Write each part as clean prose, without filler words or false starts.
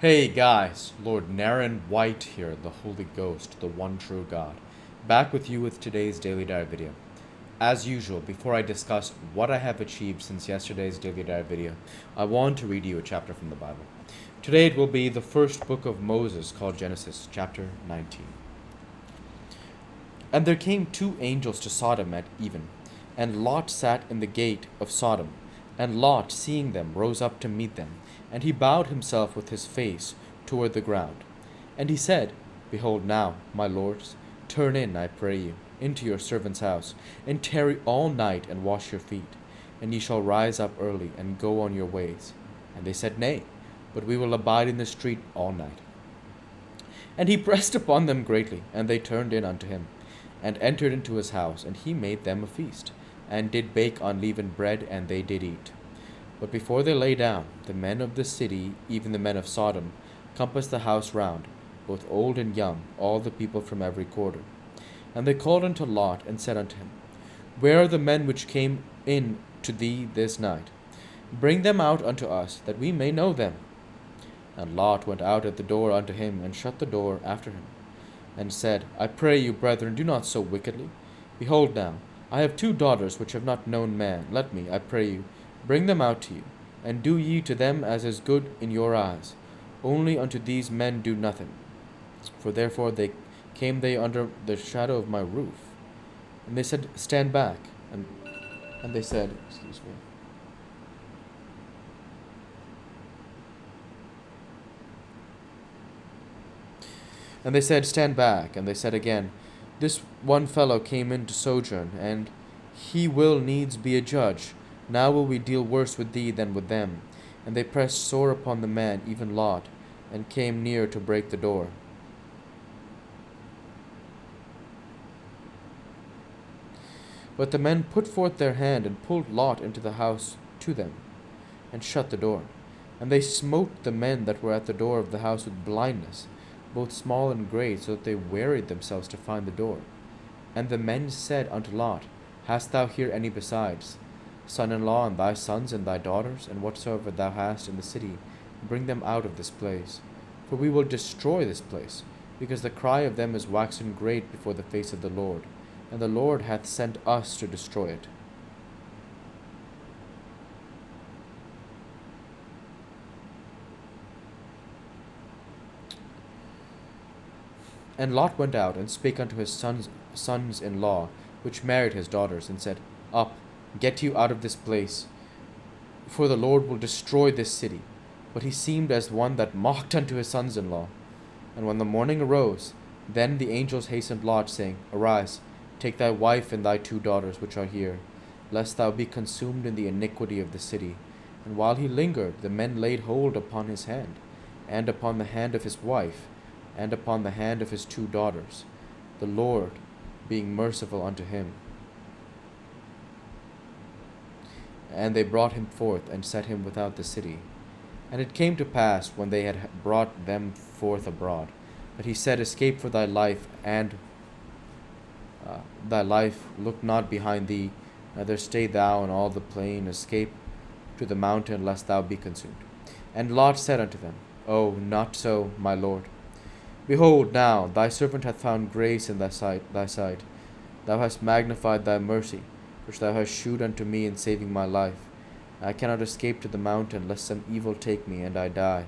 Hey guys, Lord Naren White here, the Holy Ghost, the one true God, back with you with today's Daily Diary video. As usual, before I discuss what I have achieved since yesterday's Daily Diary video, I want to read you a chapter from the Bible. Today it will be the first book of Moses called Genesis, chapter 19. And there came two angels to Sodom at even, and Lot sat in the gate of Sodom. And Lot, seeing them, rose up to meet them, and he bowed himself with his face toward the ground. And he said, Behold now, my lords, turn in, I pray you, into your servant's house, and tarry all night and wash your feet, and ye shall rise up early and go on your ways. And they said, Nay, but we will abide in the street all night. And he pressed upon them greatly, and they turned in unto him, and entered into his house, and he made them a feast, and did bake unleavened bread, and they did eat. But before they lay down, the men of the city, even the men of Sodom, compassed the house round, both old and young, all the people from every quarter. And they called unto Lot, and said unto him, Where are the men which came in to thee this night? Bring them out unto us, that we may know them. And Lot went out at the door unto him, and shut the door after him, and said, I pray you, brethren, do not so wickedly. Behold now, I have two daughters which have not known man. Let me, I pray you, bring them out to you, and do ye to them as is good in your eyes. Only unto these men do nothing. For therefore came they under the shadow of my roof. And they said, Stand back. And they said, excuse me. And they said, Stand back. And they said again, This one fellow came in to sojourn, and he will needs be a judge. Now will we deal worse with thee than with them. And they pressed sore upon the man, even Lot, and came near to break the door. But the men put forth their hand, and pulled Lot into the house to them, and shut the door. And they smote the men that were at the door of the house with blindness, both small and great, so that they wearied themselves to find the door. And the men said unto Lot, Hast thou here any besides? Son-in-law, and thy sons, and thy daughters, and whatsoever thou hast in the city, bring them out of this place. For we will destroy this place, because the cry of them is waxen great before the face of the Lord, and the Lord hath sent us to destroy it. And Lot went out, and spake unto his sons-in-law, which married his daughters, and said, Up, get you out of this place, for the Lord will destroy this city. But he seemed as one that mocked unto his sons-in-law. And when the morning arose, then the angels hastened Lot, saying, Arise, take thy wife and thy two daughters which are here, lest thou be consumed in the iniquity of the city. And while he lingered, the men laid hold upon his hand, and upon the hand of his wife, and upon the hand of his two daughters, the Lord being merciful unto him. And they brought him forth, and set him without the city. And it came to pass, when they had brought them forth abroad, that he said, Escape for thy life, and thy life look not behind thee, neither stay thou in all the plain, escape to the mountain, lest thou be consumed. And Lot said unto them, Oh, not so, my Lord. Behold, now thy servant hath found grace in thy sight. Thou hast magnified thy mercy, which thou hast shewed unto me in saving my life. I cannot escape to the mountain, lest some evil take me, and I die.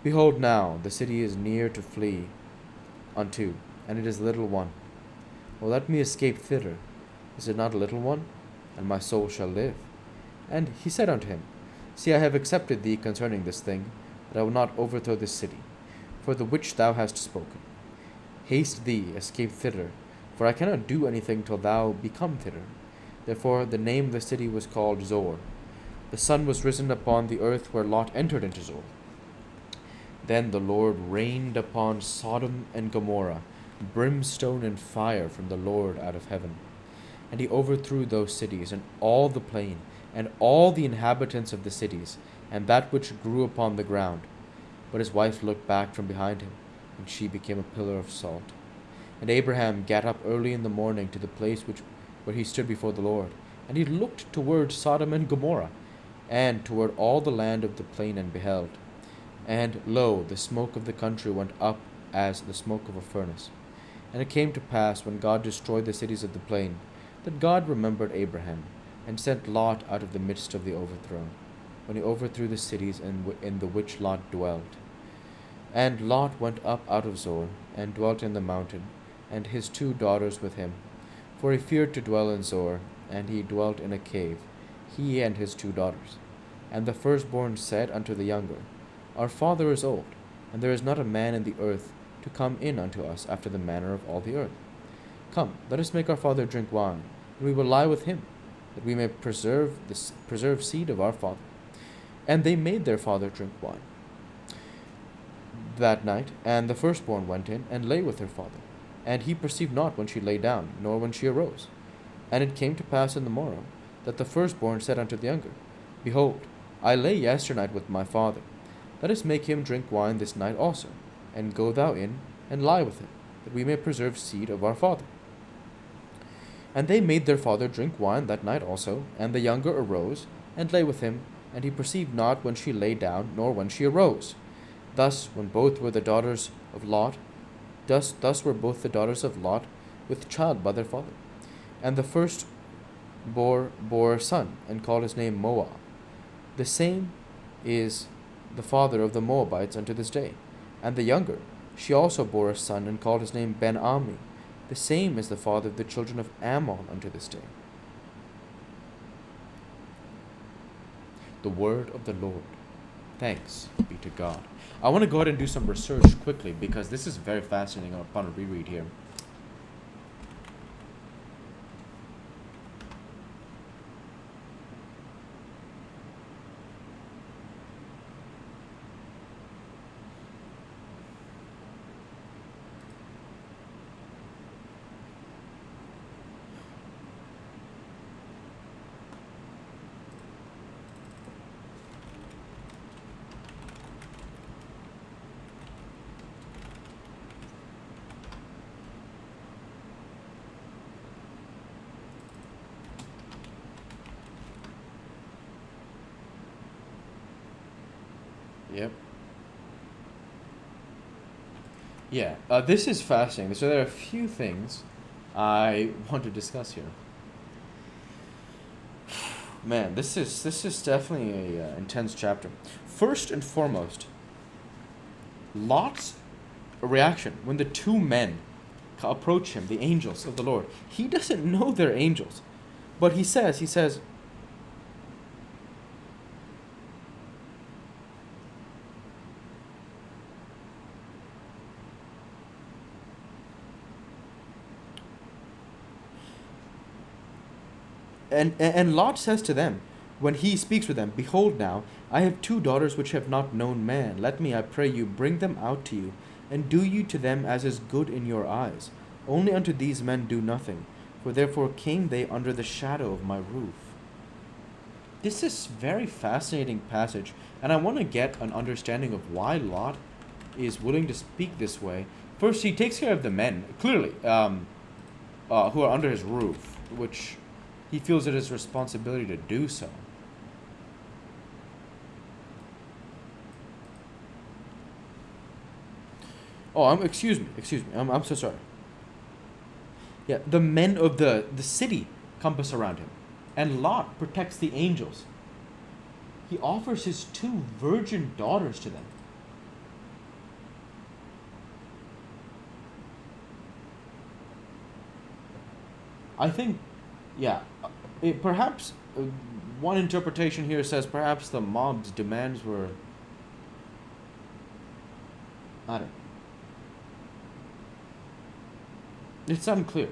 Behold now, the city is near to flee unto, and it is a little one. O let me escape thither. Is it not a little one? And my soul shall live. And he said unto him, See, I have accepted thee concerning this thing, that I will not overthrow this city, for the which thou hast spoken. Haste thee, escape thither, for I cannot do anything till thou be come thither. Therefore the name of the city was called Zor. The sun was risen upon the earth where Lot entered into Zor. Then the Lord rained upon Sodom and Gomorrah brimstone and fire from the Lord out of heaven. And he overthrew those cities, and all the plain, and all the inhabitants of the cities, and that which grew upon the ground. But his wife looked back from behind him, and she became a pillar of salt. And Abraham gat up early in the morning to the place where he stood before the Lord, and he looked toward Sodom and Gomorrah, and toward all the land of the plain, and beheld. And lo, the smoke of the country went up as the smoke of a furnace. And it came to pass, when God destroyed the cities of the plain, that God remembered Abraham, and sent Lot out of the midst of the overthrown, when he overthrew the cities in the which Lot dwelt. And Lot went up out of Zoar, and dwelt in the mountain, and his 2 daughters with him. For he feared to dwell in Zoar, and he dwelt in a cave, he and his 2 daughters. And the firstborn said unto the younger, Our father is old, and there is not a man in the earth to come in unto us after the manner of all the earth. Come, let us make our father drink wine, and we will lie with him, that we may preserve seed of our father. And they made their father drink wine that night, and the firstborn went in and lay with her father. And he perceived not when she lay down, nor when she arose. And it came to pass in the morrow, that the firstborn said unto the younger, Behold, I lay yesternight with my father. Let us make him drink wine this night also, and go thou in, and lie with him, that we may preserve seed of our father. And they made their father drink wine that night also, and the younger arose, and lay with him, and he perceived not when she lay down, nor when she arose. Thus were both the daughters of Lot with child by their father. And the first bore a son, and called his name Moab. The same is the father of the Moabites unto this day. And the younger, she also bore a son, and called his name Ben-Ammi. The same is the father of the children of Ammon unto this day. The word of the Lord. Thanks be to God. I want to go ahead and do some research quickly, because this is very fascinating upon a reread here. Yep. Yeah, this is fascinating. So there are a few things I want to discuss here. Man, this is definitely a intense chapter. First and foremost, Lot's reaction when the 2 men approach him, the angels of the Lord. He doesn't know they're angels, but he says, and Lot says to them, when he speaks with them, Behold now, I have 2 daughters which have not known man. Let me, I pray you, bring them out to you, and do you to them as is good in your eyes. Only unto these men do nothing, for therefore came they under the shadow of my roof. This is very fascinating passage, and I want to get an understanding of why Lot is willing to speak this way. First, he takes care of the men, clearly, who are under his roof, which he feels it his responsibility to do so. Oh, excuse me. I'm so sorry. Yeah, the men of the city compass around him, and Lot protects the angels. He offers his 2 virgin daughters to them. I think, yeah, perhaps one interpretation here says perhaps the mob's demands were, I don't know. It's unclear.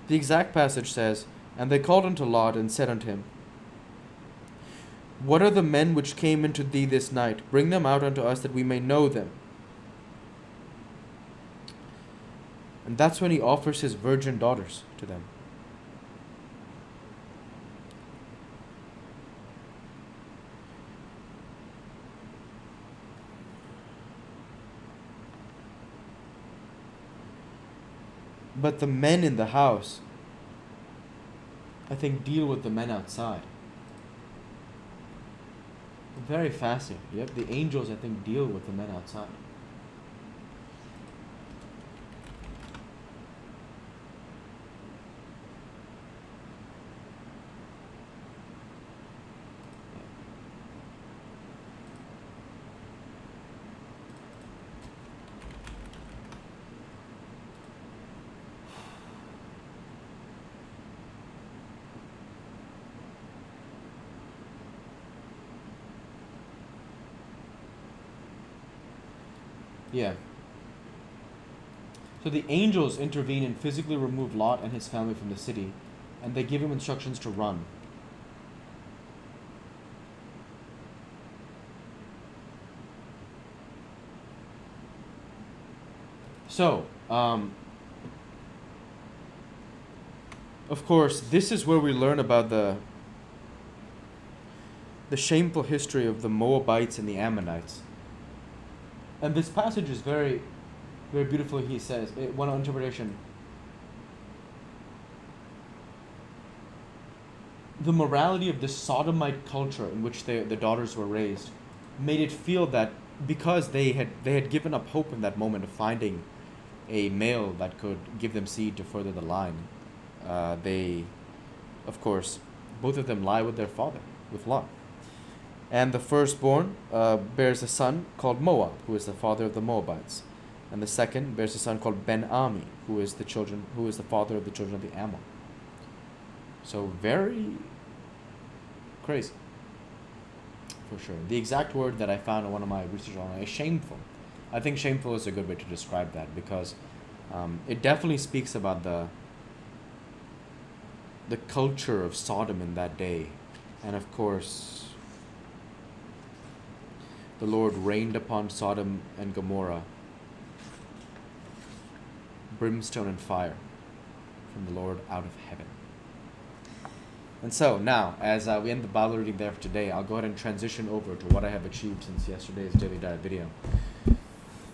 The exact passage says, And they called unto Lot, and said unto him, What are the men which came into thee this night? Bring them out unto us, that we may know them. And that's when he offers his virgin daughters to them. But the men in the house, I think, deal with the men outside. Very fascinating. Yep, the angels, I think, deal with the men outside. Yeah. So the angels intervene and physically remove Lot and his family from the city, and they give him instructions to run. So, of course, this is where we learn about the shameful history of the Moabites and the Ammonites. And this passage is very, very beautiful. He says, one interpretation, the morality of the sodomite culture in which the daughters were raised made it feel that because they had given up hope in that moment of finding a male that could give them seed to further the line, they, of course, both of them lie with their father, with Lot. And the firstborn bears a son called Moab, who is the father of the Moabites, and the second bears a son called Ben-Ami, who is the father of the children of the Ammon. So very crazy, for sure. The exact word that I found in one of my research online is shameful. I think shameful is a good way to describe that, because it definitely speaks about the culture of Sodom in that day. And of course, the Lord rained upon Sodom and Gomorrah brimstone and fire from the Lord out of heaven. And so now, as we end the Bible reading there for today, I'll go ahead and transition over to what I have achieved since yesterday's Daily Diet video.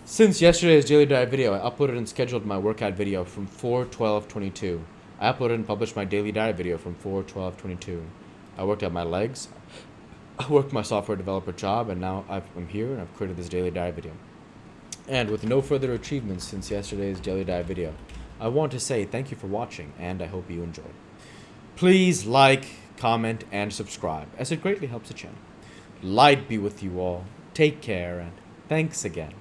Since yesterday's Daily Diet video, I uploaded and scheduled my workout video from 4/12/22. I uploaded and published my Daily Diet video from 4/12/22. I worked out my legs, I worked my software developer job, and now I'm here and I've created this Daily Diet video. And with no further achievements since yesterday's Daily Diet video, I want to say thank you for watching, and I hope you enjoyed. Please like, comment, and subscribe, as it greatly helps the channel. Light be with you all. Take care, and thanks again.